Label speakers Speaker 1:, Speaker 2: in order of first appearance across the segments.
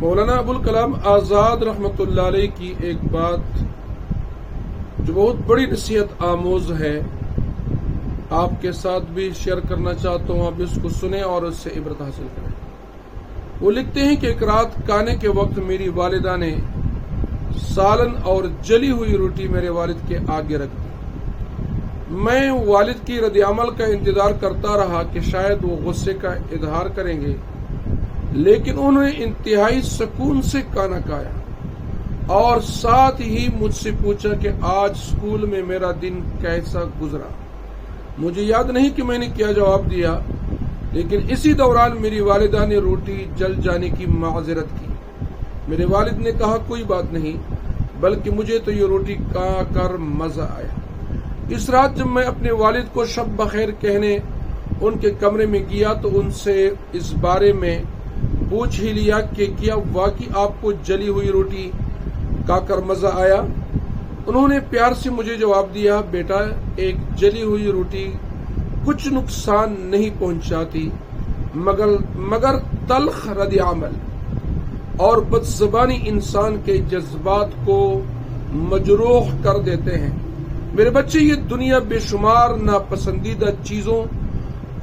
Speaker 1: مولانا ابوالکلام آزاد رحمۃ اللہ علیہ کی ایک بات جو بہت بڑی نصیحت آموز ہے، آپ کے ساتھ بھی شیئر کرنا چاہتا ہوں، آپ اس کو سنیں اور اس سے عبرت حاصل کریں۔ وہ لکھتے ہیں کہ ایک رات کھانے کے وقت میری والدہ نے سالن اور جلی ہوئی روٹی میرے والد کے آگے رکھ دی۔ میں والد کی رد عمل کا انتظار کرتا رہا کہ شاید وہ غصے کا اظہار کریں گے، لیکن انہوں نے انتہائی سکون سے کھانا کھایا اور ساتھ ہی مجھ سے پوچھا کہ آج اسکول میں میرا دن کیسا گزرا۔ مجھے یاد نہیں کہ میں نے کیا جواب دیا، لیکن اسی دوران میری والدہ نے روٹی جل جانے کی معذرت کی۔ میرے والد نے کہا کوئی بات نہیں، بلکہ مجھے تو یہ روٹی کھا کر مزہ آیا۔ اس رات جب میں اپنے والد کو شب بخیر کہنے ان کے کمرے میں گیا تو ان سے اس بارے میں پوچھ ہی لیا کہ کیا واقعی آپ کو جلی ہوئی روٹی کھا کر مزہ آیا؟ انہوں نے پیار سے مجھے جواب دیا، بیٹا ایک جلی ہوئی روٹی کچھ نقصان نہیں پہنچاتی مگر تلخ رد عمل اور بدزبانی انسان کے جذبات کو مجروح کر دیتے ہیں۔ میرے بچے، یہ دنیا بے شمار ناپسندیدہ چیزوں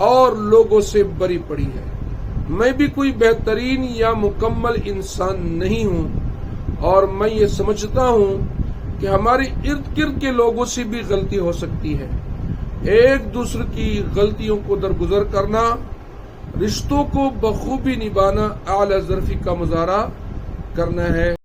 Speaker 1: اور لوگوں سے بری پڑی ہے۔ میں بھی کوئی بہترین یا مکمل انسان نہیں ہوں، اور میں یہ سمجھتا ہوں کہ ہمارے ارد گرد کے لوگوں سے بھی غلطی ہو سکتی ہے۔ ایک دوسرے کی غلطیوں کو درگزر کرنا، رشتوں کو بخوبی نبھانا اعلی ظرفی کا مظاہرہ کرنا ہے۔